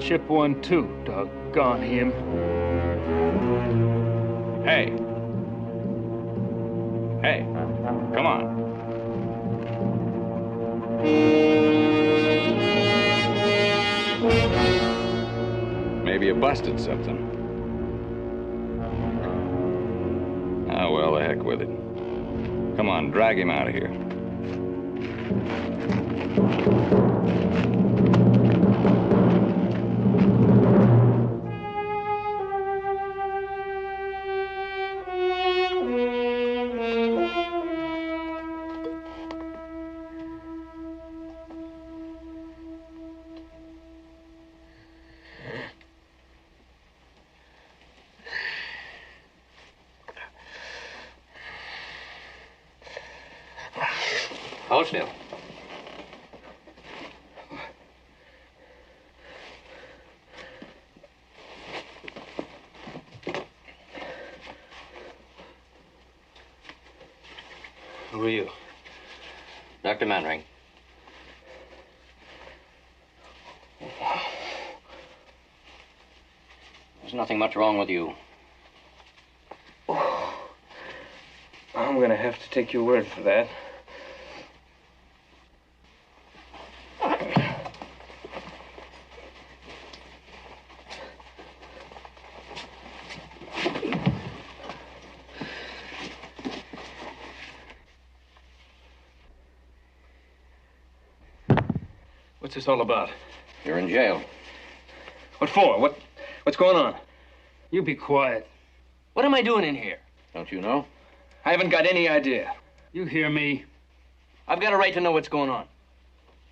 chip one too, doggone him. Hey. Hey, come on. Maybe you busted something. Ah, well, the heck with it. Come on, drag him out of here. Hold still. Who are you? Dr. Manring. There's nothing much wrong with you. I'm gonna have to take your word for that. What's this all about? You're in jail. What for? What's going on? You be quiet. What am I doing in here? Don't you know? I haven't got any idea. You hear me? I've got a right to know what's going on.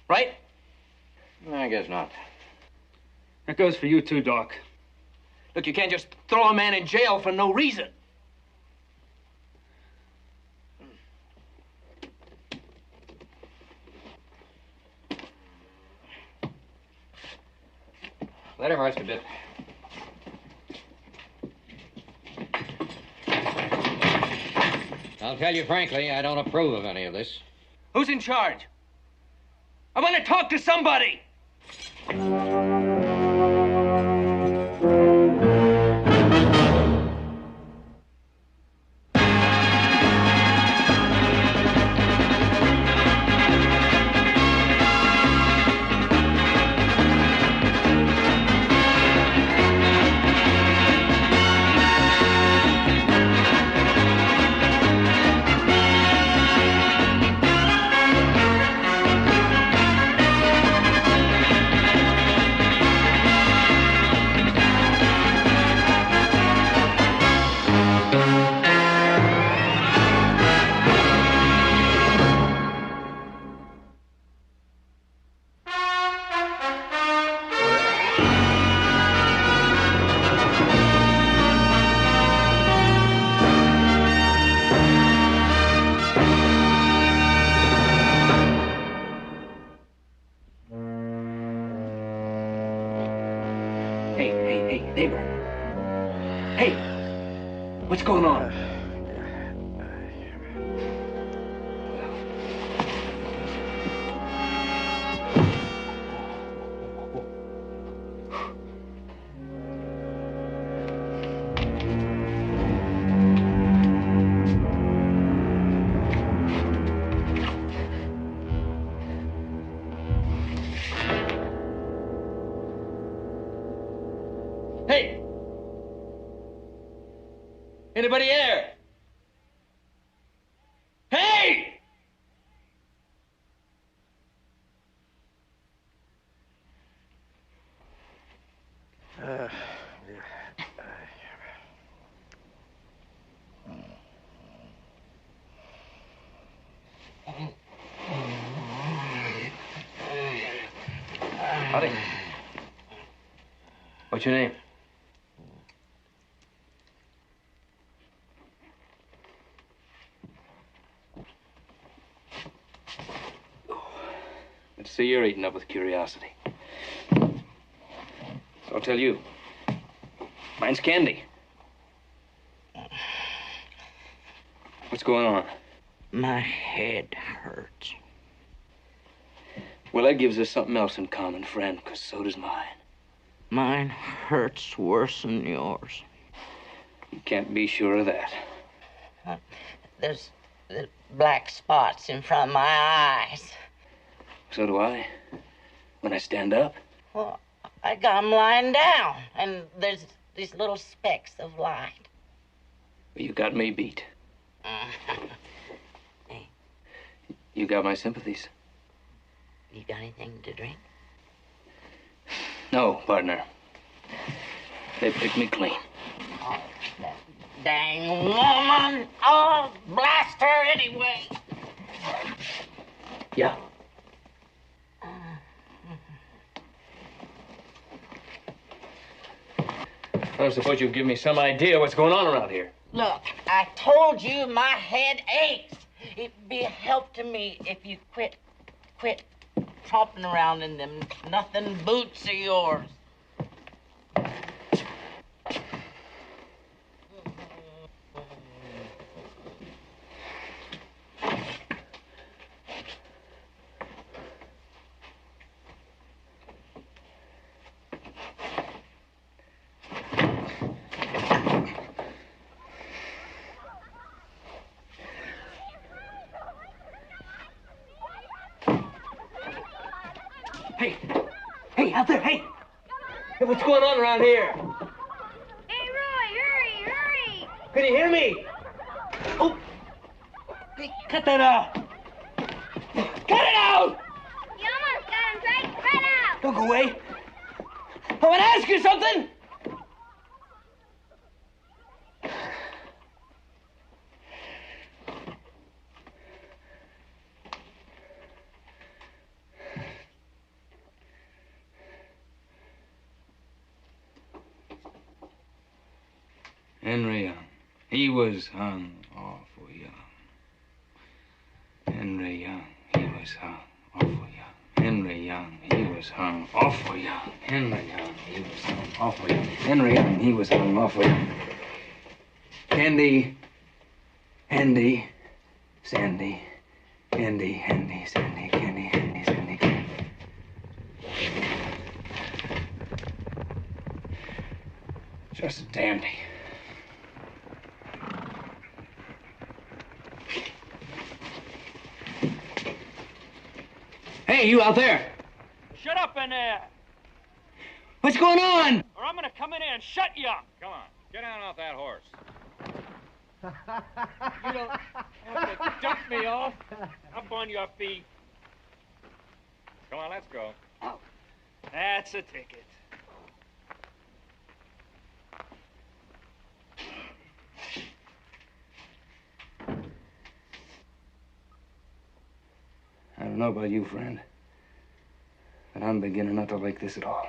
Right? I guess not. That goes for you too, Doc. Look, you can't just throw a man in jail for no reason. Let him rest a bit. I'll tell you frankly, I don't approve of any of this. Who's in charge? I want to talk to somebody. What's going on? Hey! Anybody there? Hey! Howdy. What's your name? Let's see, you're eating up with curiosity. So I'll tell you. Mine's Candy. What's going on? My head hurts. Well, that gives us something else in common, friend, because so does mine. Mine hurts worse than yours. You can't be sure of that. There's the black spots in front of my eyes. So do I. When I stand up. Well, I got 'em lying down, and there's these little specks of light. You got me beat. Hey. You got my sympathies. You got anything to drink? No, partner. They picked me clean. Oh, that dang woman! Oh, blast her anyway! Yeah. I suppose you'd give me some idea what's going on around here. Look, I told you my head aches. It'd be a help to me if you quit tromping around in them nothing boots of yours. Hey, out there, hey! Hey, what's going on around here? Hey, Roy, hurry! Can you hear me? Oh! Hey, cut that out! Cut it out! You almost got him, Frank. Right out! Don't go away. I want to ask you something! Henry Young. He was hung awful young. Henry Young. He was hung awful young. Henry Young. He was hung awful young. Henry Young. He was hung awful young. Henry Young. He was hung awful young. Andy. Sandy. Andy, Sandy, Candy, Sandy, Candy. Just a dandy. Hey, you out there! Shut up in there, What's going on? or I'm gonna come in here and shut you up. Come on, get down off that horse. You don't have to dump me off. Up on your feet. Come on, let's go. That's a ticket. I don't know about you, friend, but I'm beginning not to like this at all.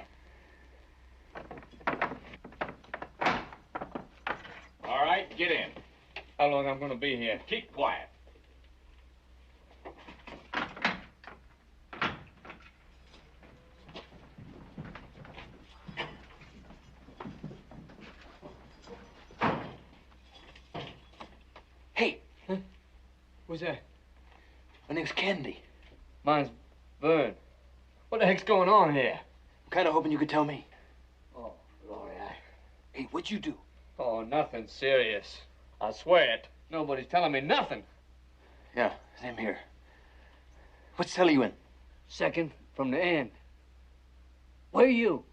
All right, get in. How long I'm gonna be here? Keep quiet. Hey, Who's that? my name's Candy. Mine's Vern. What the heck's going on here? I'm kind of hoping you could tell me. Oh, Lord, Hey, what'd you do? Oh, nothing serious. I swear it. Nobody's telling me nothing. Yeah, same here. What cell are you in? Second from the end. Where are you?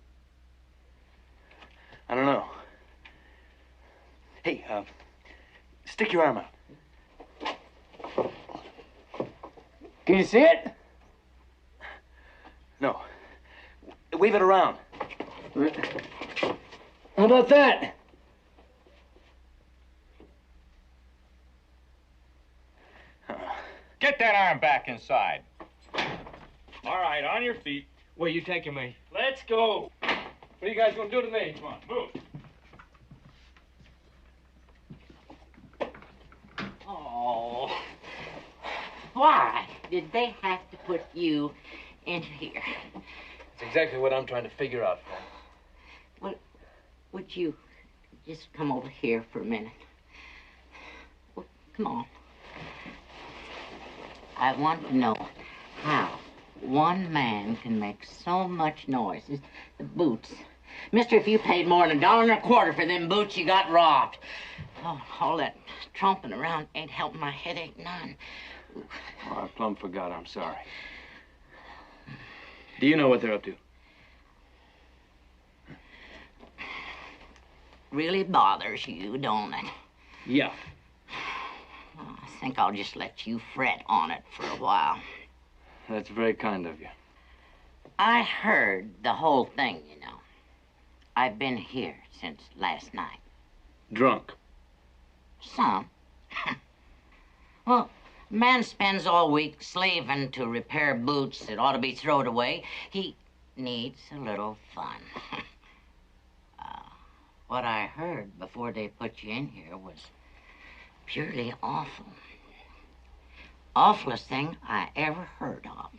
I don't know. Hey, stick your arm out. Can you see it? No. Wave it around. How about that? Get that arm back inside. All right, on your feet. Where you taking me? Let's go. What are you guys gonna do to me? Come on, move. Oh. Why did they have to put you in here? That's exactly what I'm trying to figure out, friend. Would you just come over here for a minute? Well, come on. I want to know how one man can make so much noise. The boots, Mister, if you paid more than $1.25 for them boots, you got robbed. Oh, all that tromping around ain't helping my headache none. Oh, I plumb forgot. I'm sorry. Do you know what they're up to? Really bothers you, don't it? Yeah. Well, I think I'll just let you fret on it for a while. That's very kind of you. I heard the whole thing, you know. I've been here since last night. Drunk. Some. Well, a man spends all week slaving to repair boots that ought to be thrown away. He needs a little fun. What I heard before they put you in here was purely awful. Awfulest thing I ever heard of.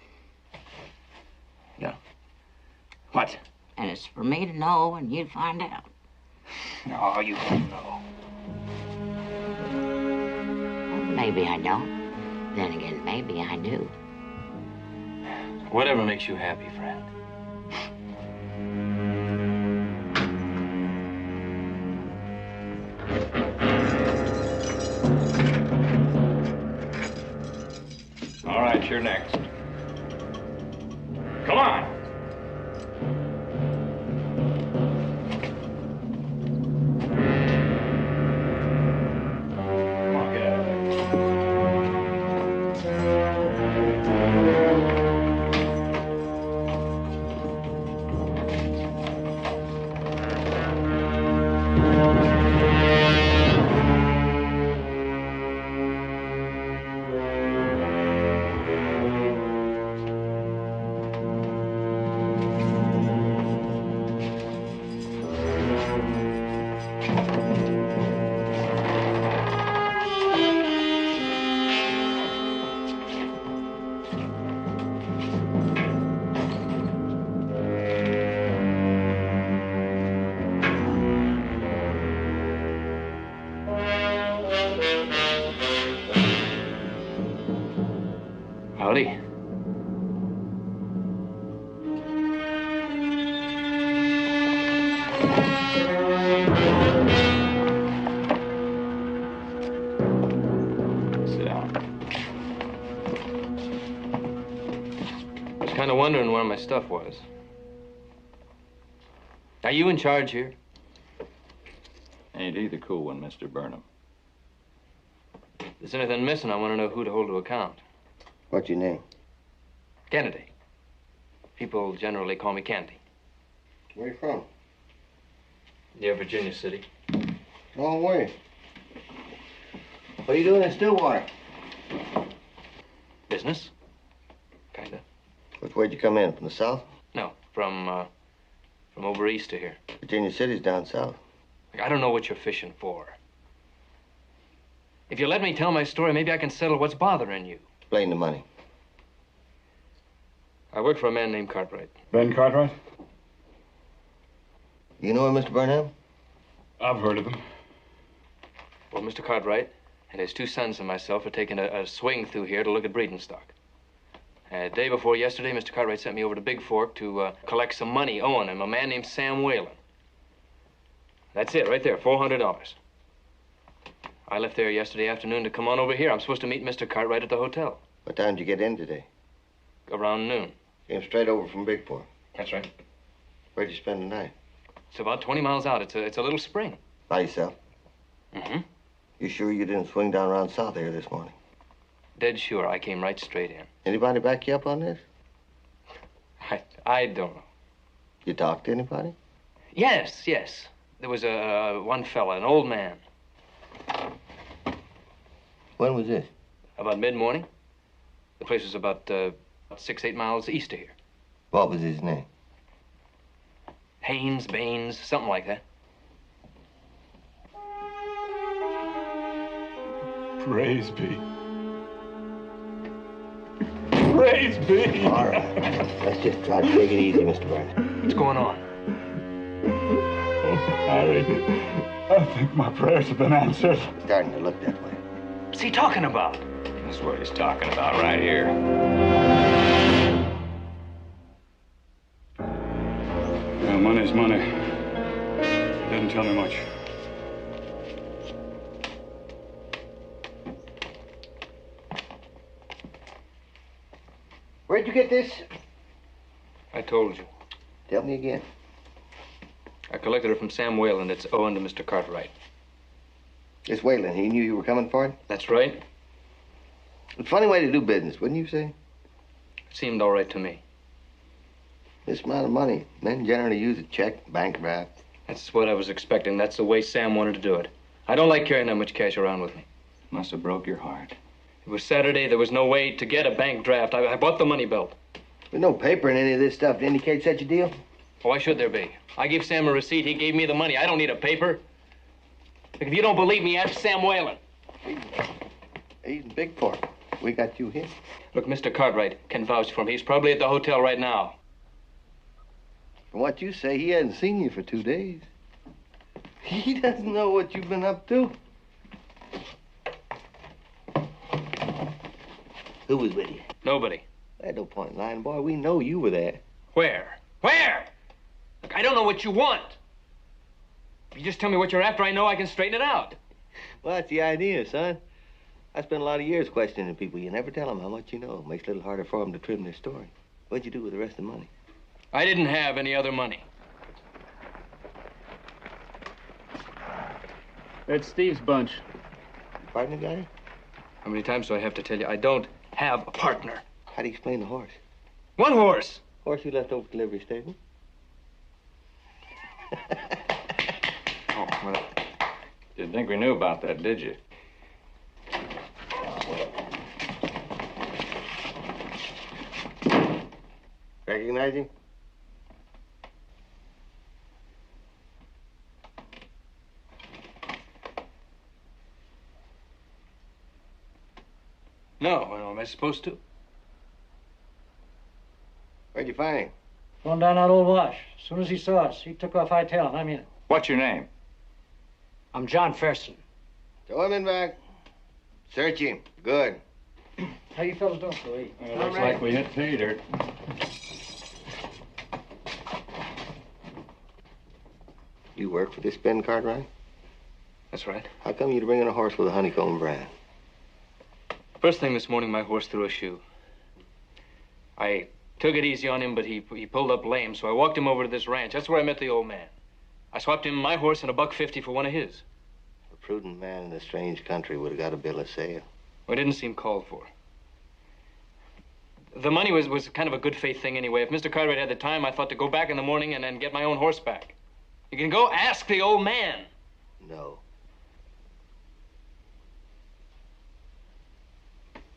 Yeah. What? And it's for me to know and you find out. No, you don't know. Well, maybe I don't. Then again, maybe I do. Whatever makes you happy, friend. All right, you're next. Come on. Come on, get out of Howdy. Sit down. I was kind of wondering where my stuff was. Are you in charge here? Ain't he the cool one, Mr. Burnham? If there's anything missing, I want to know who to hold to account. What's your name? Kennedy. People generally call me Candy. Where you from? Near Virginia City. Long way. What are you doing in Stillwater? Business? Kinda. Which way'd you come in? From the south? No, from over east to here. Virginia City's down south. I don't know what you're fishing for. If you let me tell my story, maybe I can settle what's bothering you. Explain the money. I work for a man named Cartwright. Ben Cartwright? You know him, Mr. Burnham? I've heard of him. Well, Mr. Cartwright and his two sons and myself are taking a swing through here to look at breeding stock. Day before yesterday, Mr. Cartwright sent me over to Big Fork to collect some money owing him, a man named Sam Whalen. That's it, right there, $400. I left there yesterday afternoon to come on over here. I'm supposed to meet Mr. Cartwright at the hotel. What time did you get in today? Around noon. Came straight over from Big Fork. That's right. Where'd you spend the night? It's about 20 miles out. It's a little spring. By yourself? Mm-hmm. You sure you didn't swing down around south here this morning? Dead sure. I came right straight in. Anybody back you up on this? I don't know. You talked to anybody? Yes. There was one fella, an old man. When was this? About mid-morning. The place was about 6-8 miles east of here. What was his name? Haynes, Baines, something like that. Praise be. Praise be. All right. Let's just try to take it easy, Mr. Burnham. What's going on? Oh, Harry, I think my prayers have been answered. It's starting to look that way. What's he talking about? That's what he's talking about right here. Well, money's money. didn't tell me much. Where'd you get this? I told you. Tell me again. I collected it from Sam Whalen. It's owing to Mr. Cartwright. This Whalen, he knew you were coming for it? That's right. It's a funny way to do business, wouldn't you say? It seemed all right to me. This amount of money, men generally use a check, bank draft. That's what I was expecting. That's the way Sam wanted to do it. I don't like carrying that much cash around with me. Must have broke your heart. It was Saturday. There was no way to get a bank draft. I bought the money belt. There's no paper in any of this stuff to indicate such a deal. Why should there be? I gave Sam a receipt. He gave me the money. I don't need a paper. Look, if you don't believe me, ask Sam Whalen. He's in big fork. We got you here. Look, Mr. Cartwright can vouch for me. He's probably at the hotel right now. From what you say, he hasn't seen you for 2 days. He doesn't know what you've been up to. Who was with you? Nobody. There's no point in lying, boy. We know you were there. Where? Where? Look, I don't know what you want. If you just tell me what you're after, I know I can straighten it out. Well, that's the idea, son. I spent a lot of years questioning people. You never tell them how much you know. Makes it a little harder for them to trim their story. What'd you do with the rest of the money? I didn't have any other money. That's Steve's bunch. Partner got it? How many times do I have to tell you? I don't have a partner. How do you explain the horse? One horse. Horse you left over at the livery stable? Oh, well, didn't think we knew about that, did you? Recognize him? No, well, am I supposed to? Where'd you find him? Going down that old wash. As soon as he saw us, he took off hightailing. I'm in. What's your name? I'm John Ferson. Throw him in back. Search him. Good. How you fellas doing, Louis? Looks like we hit pay dirt. You work for this Ben Cartwright? That's right. How come you'd bring in a horse with a honeycomb brand? First thing this morning, my horse threw a shoe. I took it easy on him, but he pulled up lame, so I walked him over to this ranch. That's where I met the old man. I swapped him my horse and $1.50 for one of his. A prudent man in a strange country would have got a bill of sale. Well, it didn't seem called for. The money was kind of a good faith thing anyway. If Mr. Cartwright had the time, I thought to go back in the morning and then get my own horse back. You can go ask the old man. No.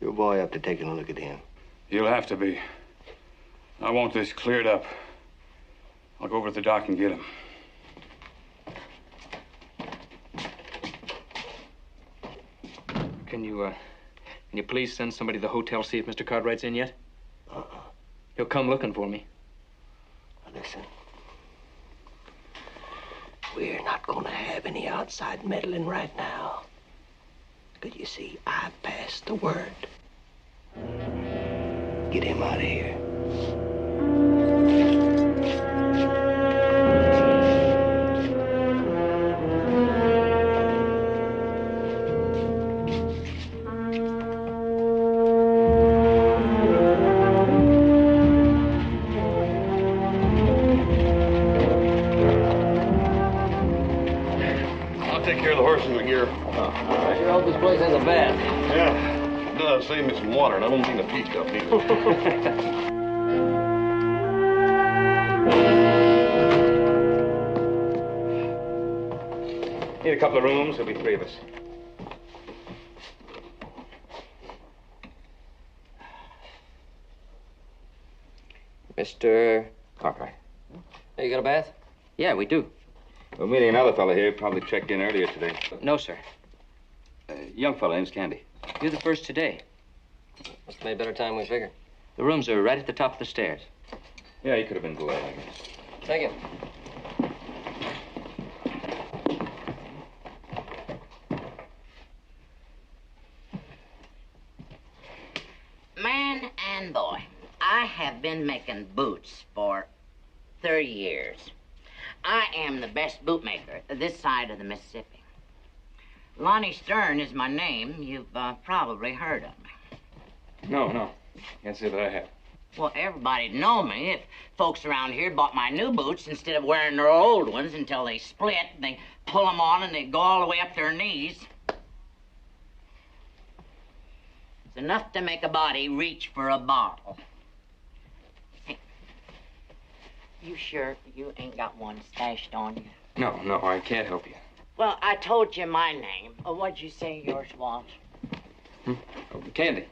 Your boy up to taking a look at him. You'll have to be. I want this cleared up. I'll go over to the dock and get him. Can you please send somebody to the hotel, see if Mr. Cartwright's in yet? He'll come looking for me. Now listen. We're not going to have any outside meddling right now. Because you see, I passed the word. Get him out of here. Take care of the horse and the gear. I sure hope this place has a bath. Yeah, it does. Save me some water, and I don't mean the pea stuff either. Need a couple of rooms. There'll be 3 of us. Mr. Cartwright. Hey, you got a bath? Yeah, we do. We're meeting another fellow here. Probably checked in earlier today. No, sir. Young fellow, name's Candy. You're the first today. Must have made better time we figured. The rooms are right at the top of the stairs. Yeah, he could have been below, I guess. Thank you. Man and boy, I have been making boots for 30 years. I am the best bootmaker this side of the Mississippi. Lonnie Stern is my name. You've probably heard of me. No. Can't say that I have. Well, everybody'd know me if folks around here bought my new boots instead of wearing their old ones until they split. They pull them on and they go all the way up their knees. It's enough to make a body reach for a bottle. Hey, you sure you ain't got one stashed on you? No, I can't help you. Well, I told you my name. What'd you say yours was? Oh, Candy.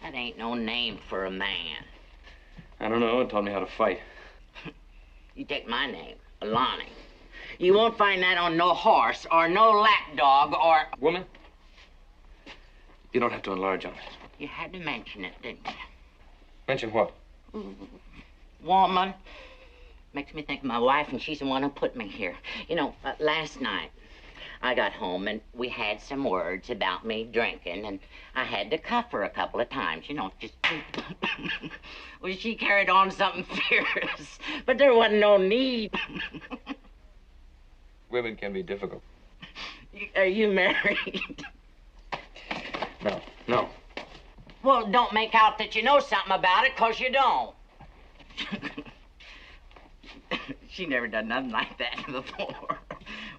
That ain't no name for a man. I don't know. It taught me how to fight. You take my name, Lonnie. You won't find that on no horse or no lapdog or... Woman, you don't have to enlarge on it. You had to mention it, didn't you? Mention what? Woman. Makes me think of my wife, and she's the one who put me here. You know, last night, I got home, and we had some words about me drinking, and I had to cuff her a couple of times, you know, just... Well, she carried on something fierce, but there wasn't no need. Women can be difficult. Are you married? No. Well, don't make out that you know something about it, 'cause you don't. She never done nothing like that before.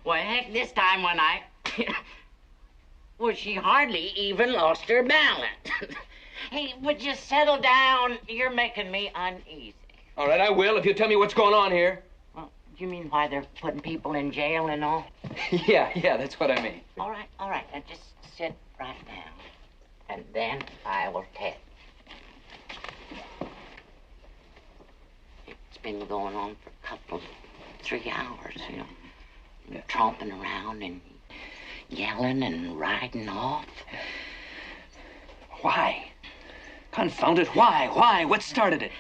Well, heck, this time when I... Well, she hardly even lost her balance. Hey, would you settle down? You're making me uneasy. All right, I will, if you tell me what's going on here. Well, you mean why they're putting people in jail and all? Yeah, that's what I mean. All right. Now just sit right down. And then I will tell you. It's been going on for a couple, 3 hours, you know. Yeah. Tromping around and yelling and riding off. Why? Confound it, why? What started it?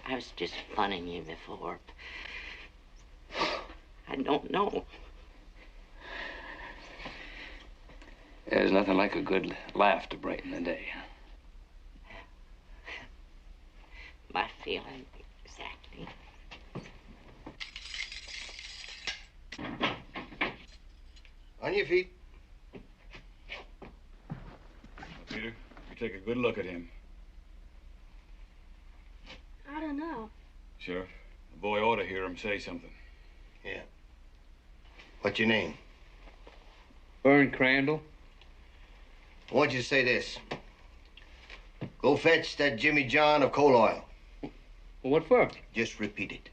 I was just funning you before. I don't know. There's nothing like a good laugh to brighten the day. My feeling, exactly. On your feet. Peter, you take a good look at him. I don't know. Sheriff, the boy ought to hear him say something. Yeah. What's your name? Vern Crandall. I want you to say this. Go fetch that Jimmy John of coal oil. What for? Just repeat it.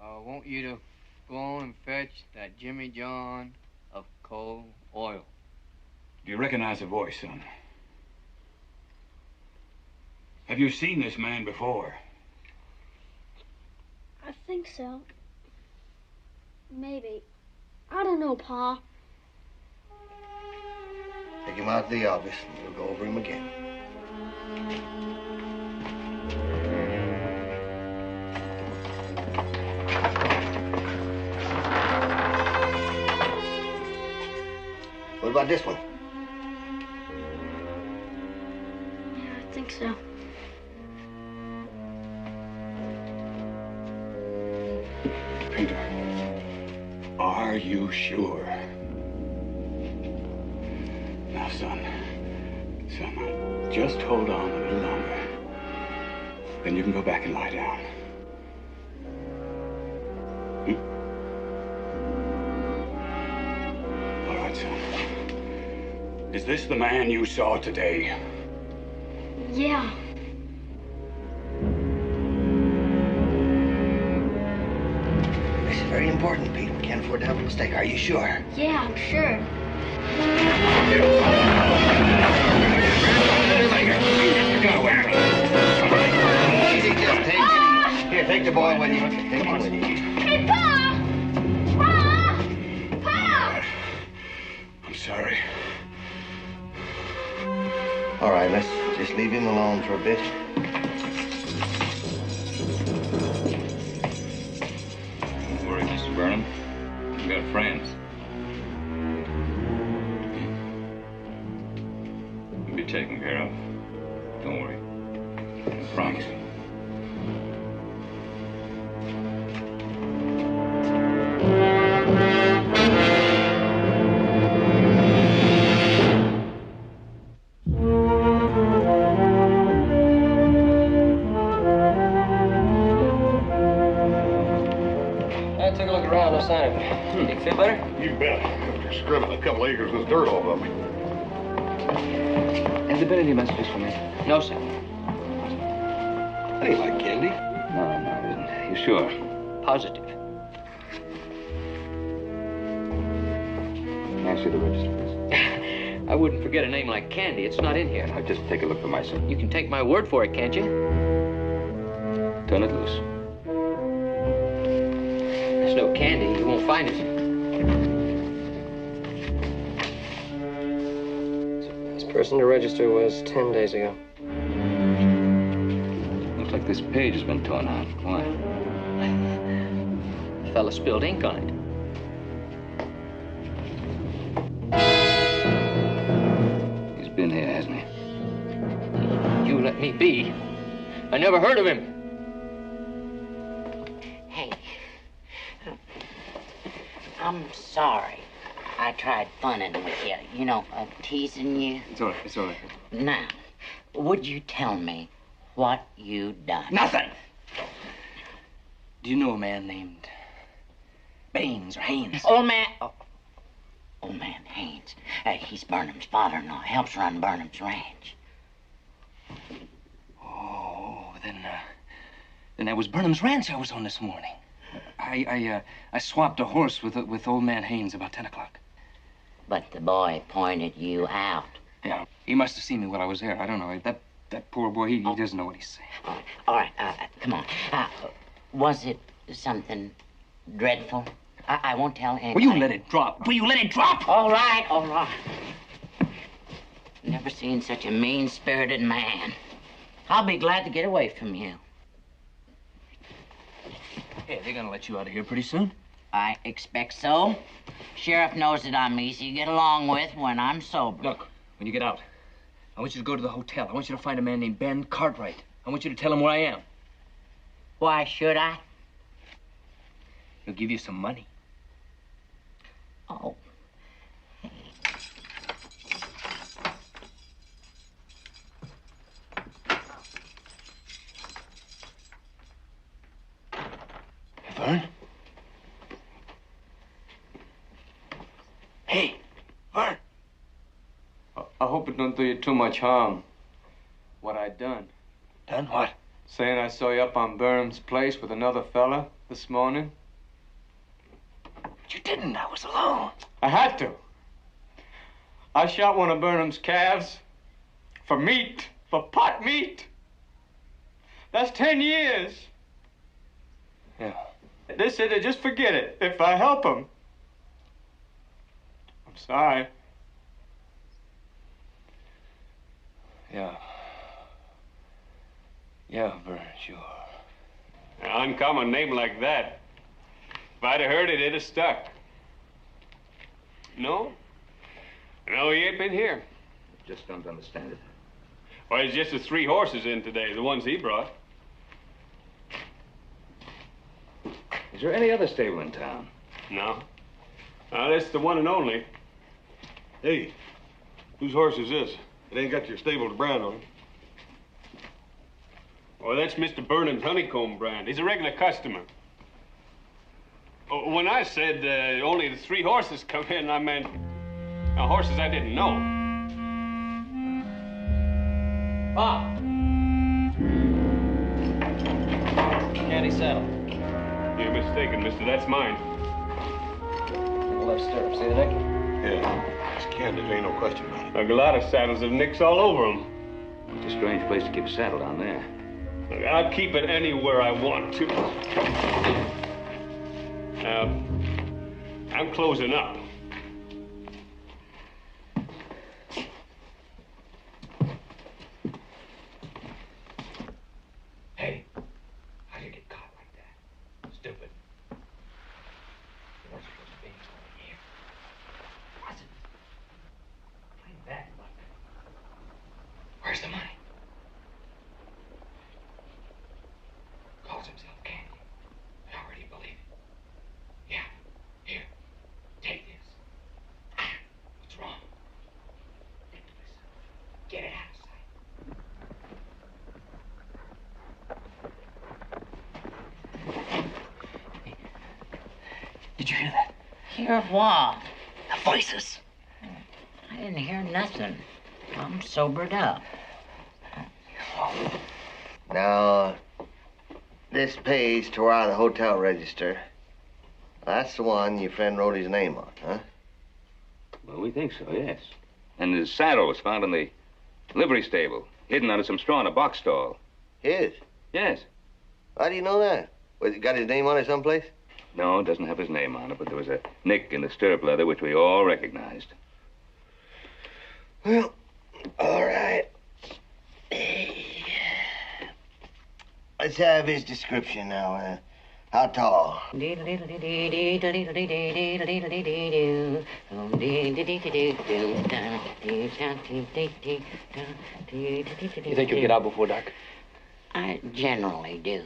I want you to go on and fetch that Jimmy John of coal oil. Do you recognize the voice, son? Have you seen this man before? I think so. Maybe. I don't know, Pa. Take him out to the office, and we'll go over him again. What about this one? Yeah, I think so. Peter, are you sure? Now, son, just hold on a little longer. Then you can go back and lie down. All right, son. Is this the man you saw today? Yeah. This is very important, Pete. We can't afford to have a mistake. Are you sure? Yeah, I'm sure. Easy, just take it. Here, take the boy with you. Take him with you. Hey, Pa! Pa! Pa! I'm sorry. All right, let's just leave him alone for a bit. Don't worry, Mr. Burnham. We've got friends. You'll be taken care of. Don't worry. Promise. I took a look around, no sign of it. You feel better? You bet. After scrubbing a couple acres of this dirt off of me. Have there been any messages from me? No, sir. That ain't like candy. No, it isn't. You sure? Positive. Can I see the register, please? I wouldn't forget a name like Candy. It's not in here. I'll just take a look for myself. You can take my word for it, can't you? Turn it loose. There's no candy. You won't find it. This person to register was 10 days ago. Looks like this page has been torn out. Why? The fella spilled ink on it. He's been here, hasn't he? You let me be. I never heard of him. Hey, I'm sorry. I tried funning with you, teasing you. It's all right. It's all right. Now, would you tell me what you done? Nothing. Do you know a man named Baines or Haynes? Old man Haynes. He's Burnham's father-in-law. Helps run Burnham's ranch. Oh, then that was Burnham's ranch I was on this morning. I swapped a horse with old man Haynes about 10 o'clock. But the boy pointed you out. Yeah, he must have seen me while I was there. I don't know. That poor boy, he doesn't know what he's saying. All right, come on. Was it something dreadful? I won't tell anybody. Will you let it drop? Will you let it drop? All right. Never seen such a mean-spirited man. I'll be glad to get away from you. Hey, they're gonna let you out of here pretty soon. I expect so. Sheriff knows that I'm easy to get along with when I'm sober. Look, when you get out, I want you to go to the hotel. I want you to find a man named Ben Cartwright. I want you to tell him where I am. Why should I? He'll give you some money. Oh. Vern? Hey, Vern. I hope it don't do you too much harm. What I done. Done what? Saying I saw you up on Burnham's place with another fella this morning. You didn't. I was alone. I had to. I shot one of Burnham's calves for meat, for pot meat. That's 10 years. Yeah. They said to just forget it if I help them. I'm sorry. Yeah. Yeah, Vern, sure. An uncommon name like that. If I'd have heard it, it'd have stuck. No? No, he ain't been here. Just don't understand it. Well, it's just the 3 horses in today, the ones he brought. Is there any other stable in town? No. No, that's the one and only. Hey, whose horse is this? It ain't got your stable brand on it. Well, that's Mr. Burnham's Honeycomb brand. He's a regular customer. When I said only the 3 horses come in, I meant horses I didn't know. Bob! Candy saddle. You're mistaken, mister. That's mine. The left stirrup. See the neck? Yeah, it's Candace, ain't no question about it. Look, a lot of saddles have nicks all over them. It's a strange place to keep a saddle down there. Look, I'll keep it anywhere I want to. I'm closing up. Hey, how do you get caught like that? Stupid. You weren't supposed to be here. Was it? Plain bad luck. Where's the money? you hear that? Hear what? The voices. I didn't hear nothing. I'm sobered up. Now, this page tore out of the hotel register. That's the one your friend wrote his name on, huh? Well, we think so, yes. And his saddle was found in the livery stable, hidden under some straw in a box stall. His? Yes. How do you know that? Was it got his name on it someplace? No, it doesn't have his name on it, but there was a nick in the stirrup leather which we all recognized. Well, all right. Let's have his description now. How tall? You think you'll get out before dark? I generally do.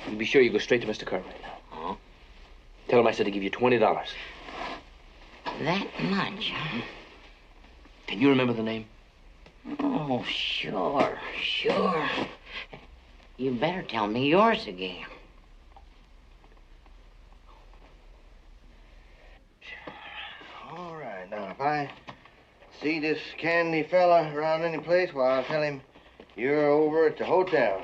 You be sure you go straight to Mr. Cartwright now. Huh? Tell him I said to give you $20. That much, huh? Can you remember the name? Oh, sure. You better tell me yours again. All right, now, if I see this candy fella around any place, well, I'll tell him you're over at the hotel.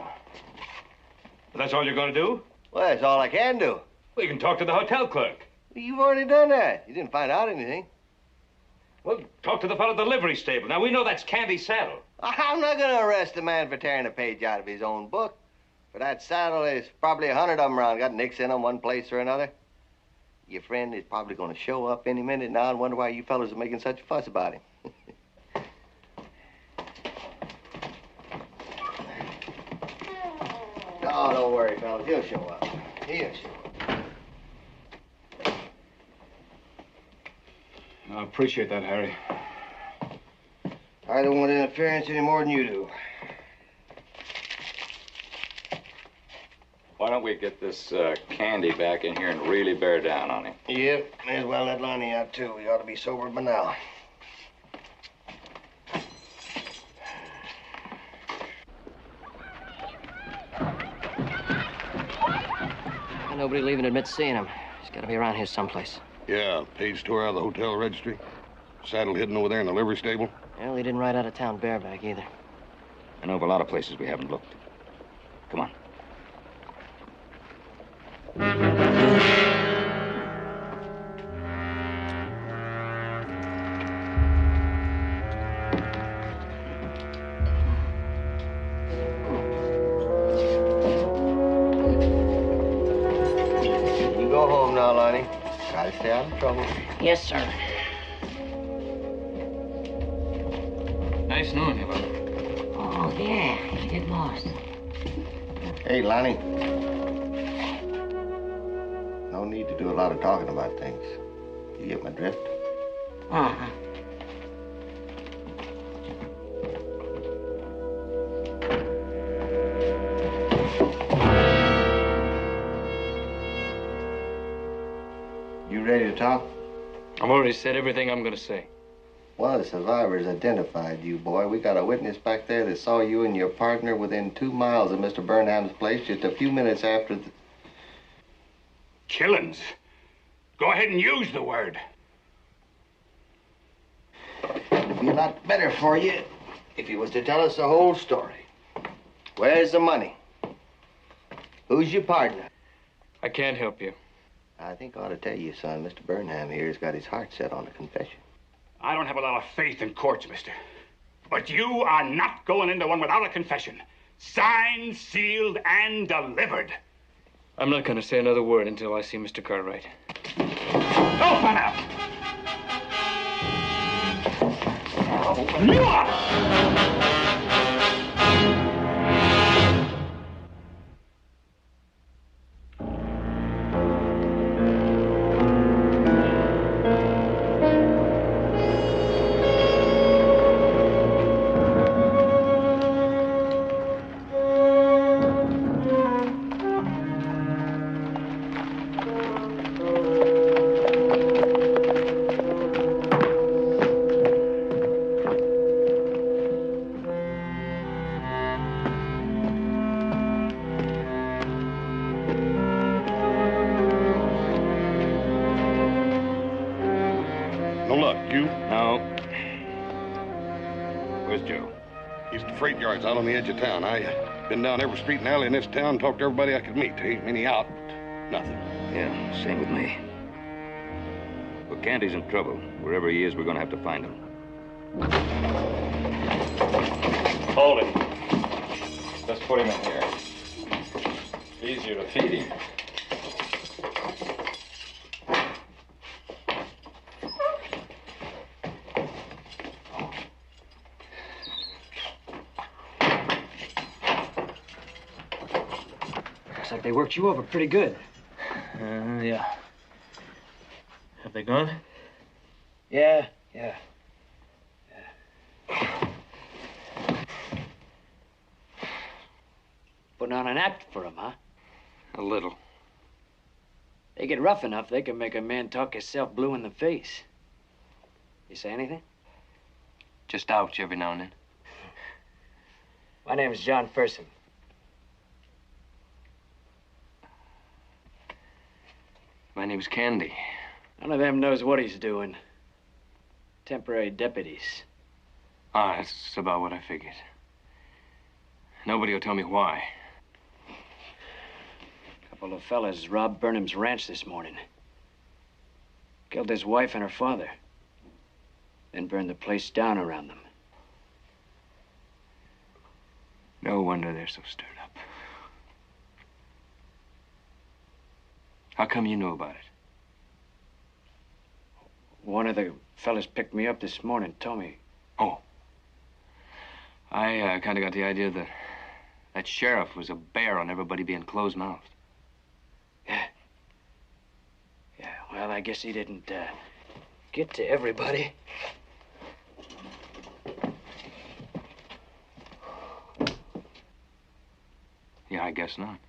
That's all you're going to do? Well, that's all I can do. Well, you can talk to the hotel clerk. You've already done that. You didn't find out anything. Well, talk to the fellow at the livery stable. Now, we know that's Candy's saddle. I'm not going to arrest a man for tearing a page out of his own book. For that saddle, there's probably 100 of them around. Got nicks in them one place or another. Your friend is probably going to show up any minute now and wonder why you fellas are making such a fuss about him. Oh, don't worry, fellas. He'll show up. He'll show up. I appreciate that, Harry. I don't want interference any more than you do. Why don't we get this Candy back in here and really bear down on him? Yep, may as well let Lonnie out, too. He ought to be sober by now. Nobody leaving admits seeing him. He's got to be around here someplace. Yeah, page tore out of the hotel registry. Saddle hidden over there in the livery stable. Well, he didn't ride out of town bareback either. I know of a lot of places we haven't looked. Come on. You go home now, Lonnie. Try to stay out of trouble. Yes, sir. Nice knowing you, Bob. Oh, yeah. It was. Hey, Lonnie. No need to do a lot of talking about things. You get my drift? Uh-huh. You ready to talk? I've already said everything I'm going to say. One of the survivors identified you, boy. We got a witness back there that saw you and your partner within 2 miles of Mr. Burnham's place just a few minutes after the... Killings. Go ahead and use the word. It'd be a lot better for you if you was to tell us the whole story. Where's the money? Who's your partner? I can't help you. I think I ought to tell you, son, Mr. Burnham here's got his heart set on a confession. I don't have a lot of faith in courts, mister. But you are not going into one without a confession. Signed, sealed, and delivered. I'm not going to say another word until I see Mr. Cartwright. Open up! Open you up! No luck. You? No. Where's Joe? He's at the freight yards out on the edge of town. I been down every street and alley in this town, talked to everybody I could meet. There ain't many out, but nothing. Yeah, same with me. But Candy's in trouble. Wherever he is, we're gonna have to find him. Hold it. Let's put him in here. Easier to feed him. Looks like they worked you over pretty good. Yeah. Have they gone? Yeah. Putting on an act for him, huh? A little. They get rough enough, they can make a man talk himself blue in the face. You say anything? Just ouch every now and then. My name's John Ferson. My name's Candy. None of them knows what he's doing. Temporary deputies. Ah, that's about what I figured. Nobody will tell me why. A couple of fellas robbed Burnham's ranch this morning. Killed his wife and her father. Then burned the place down around them. No wonder they're so stirred up. How come you know about it? One of the fellas picked me up this morning, told me. Oh. I kind of got the idea that that sheriff was a bear on everybody being closed-mouthed. Yeah, well, I guess he didn't get to everybody. Yeah, I guess not.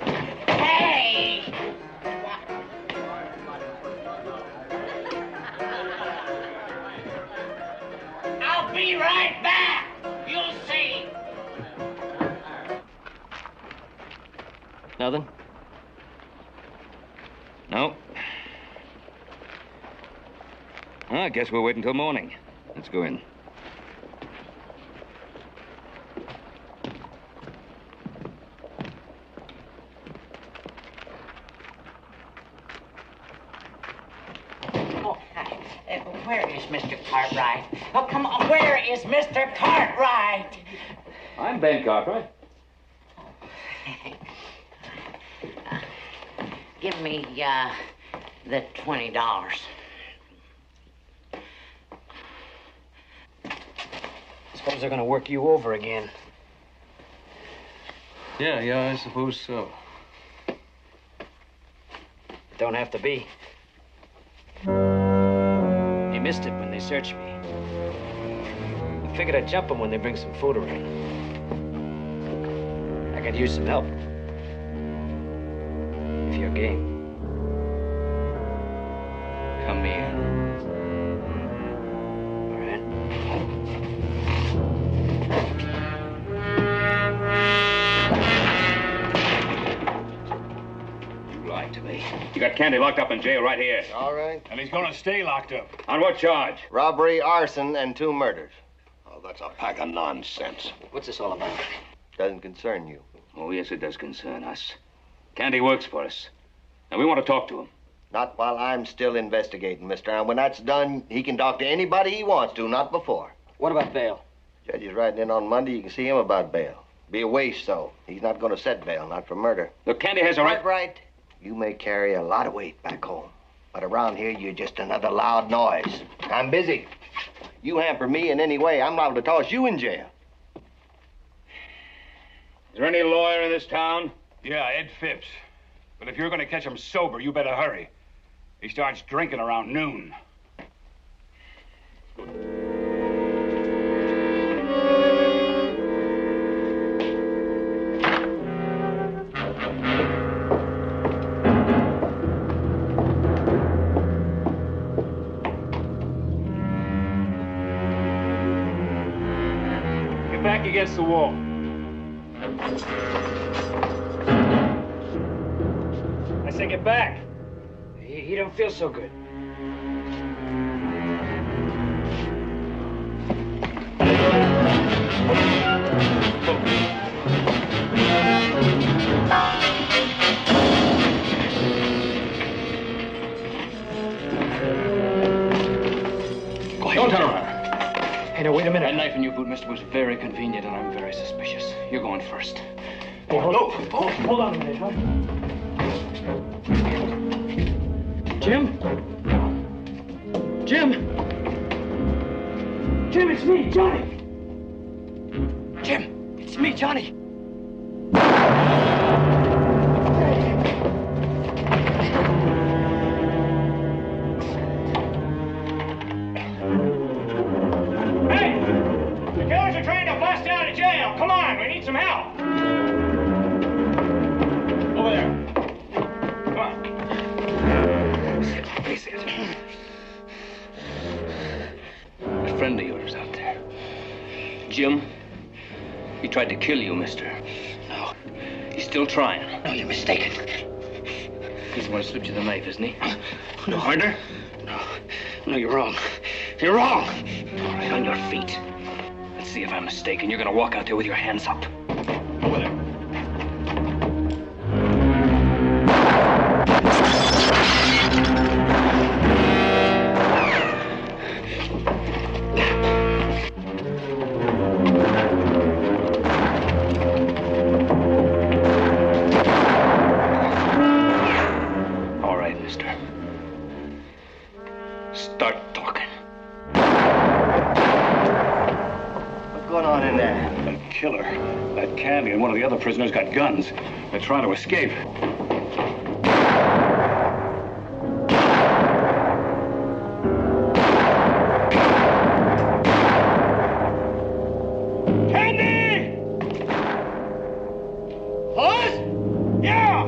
Hey! I'll be right back. You'll see. Nothing? No. Well, I guess we'll wait until morning. Let's go in. Where is Mr. Cartwright? Oh, come on. Where is Mr. Cartwright? I'm Ben Cartwright. Give me the $20. Suppose they're gonna work you over again. Yeah, I suppose so. Don't have to be. They missed it when they searched me. I figured I'd jump them when they bring some food around. I could use some help. If you're game. Come here. All right. You lied to me. You got Candy locked up in jail right here. All right. And he's gonna stay locked up. On what charge? Robbery, arson, and 2 murders. Oh, that's a pack of nonsense. What's this all about? Doesn't concern you. Oh, yes, it does concern us. Candy works for us. And we want to talk to him. Not while I'm still investigating, mister. And when that's done, he can talk to anybody he wants to, not before. What about bail? Judge is riding in on Monday. You can see him about bail. Be a waste, though. He's not going to set bail, not for murder. Look, Candy has a right... Right. You may carry a lot of weight back home. But around here, you're just another loud noise. I'm busy. You hamper me in any way, I'm liable to toss you in jail. Is there any lawyer in this town? Yeah, Ed Phipps. But if you're gonna catch him sober, you better hurry. He starts drinking around noon. Get back against the wall. I say get back. He don't feel so good. Don't turn around. Hey, now, wait a minute. That knife in your boot, mister, was very convenient, and I'm very suspicious. You're going first. Hey, hold on a minute, huh? Jim? Jim? Jim, it's me, Johnny! Jim, it's me, Johnny! Hey! The killers are trying to bust out of jail. Come on, we need some help. Over there. Come on. Face it. A friend of yours out there. Jim, he tried to kill you, mister. No. He's still trying. No, you're mistaken. He's the one who slipped you the knife, isn't he? No. Partner? No, you're wrong. You're wrong. All right, on your feet. Let's see if I'm mistaken. You're gonna walk out there with your hands up. Over there. All right, mister. Start talking. What's going on in there? That killer, that cabbie, and one of the other prisoners got guns. They're trying to escape. Candy! Us? Yeah!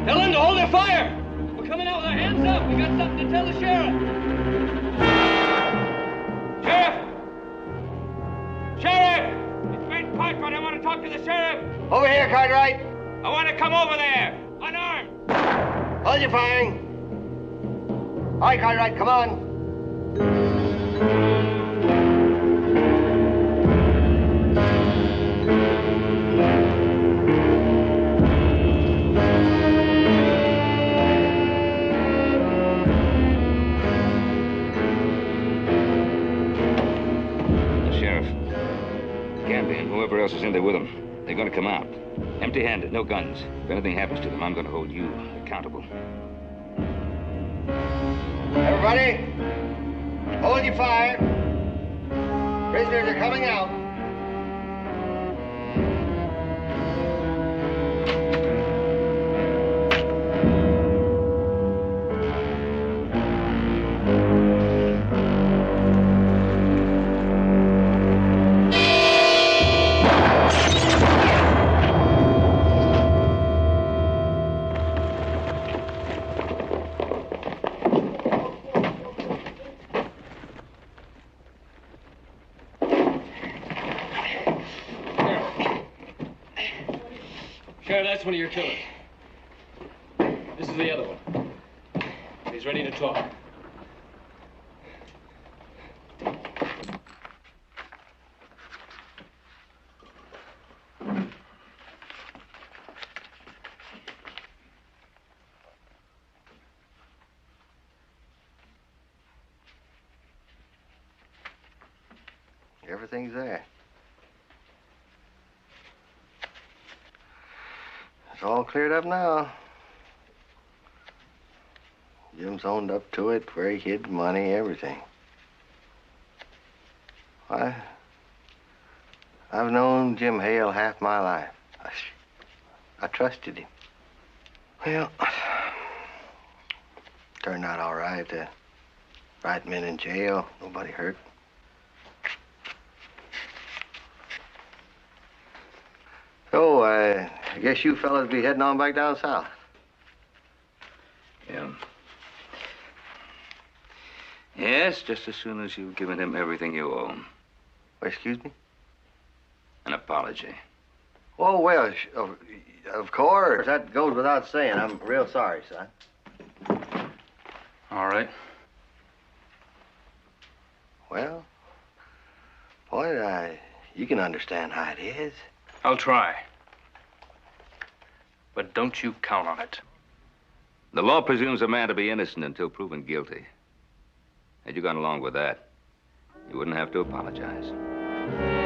Tell them to hold their fire! We're coming out with our hands up. We got something to tell the sheriff. Sheriff! Sheriff! It's Ben Cartwright. I want to talk to the sheriff. Over here, Cartwright. I want to come over there. Unarmed. Hold your firing. All right, Cartwright, come on. The sheriff, Canby, and whoever else is in there with them, they're going to come out. Empty-handed, no guns. If anything happens to them, I'm going to hold you accountable. Everybody, hold your fire. Prisoners are coming out. Sheriff, that's one of your killers. This is the other one. He's ready to talk. Everything's there. It's all cleared up now. Jim's owned up to it, where he hid the money, everything. I've known Jim Hale half my life. I trusted him. Well, turned out all right. The right men in jail, nobody hurt. So, I guess you fellas be heading on back down south. Yeah. Yes, just as soon as you've given him everything you owe him. Excuse me? An apology. Oh, well, of course. That goes without saying. I'm real sorry, son. All right. Well, boy, you can understand how it is. I'll try. But don't you count on it. The law presumes a man to be innocent until proven guilty. Had you gone along with that, you wouldn't have to apologize.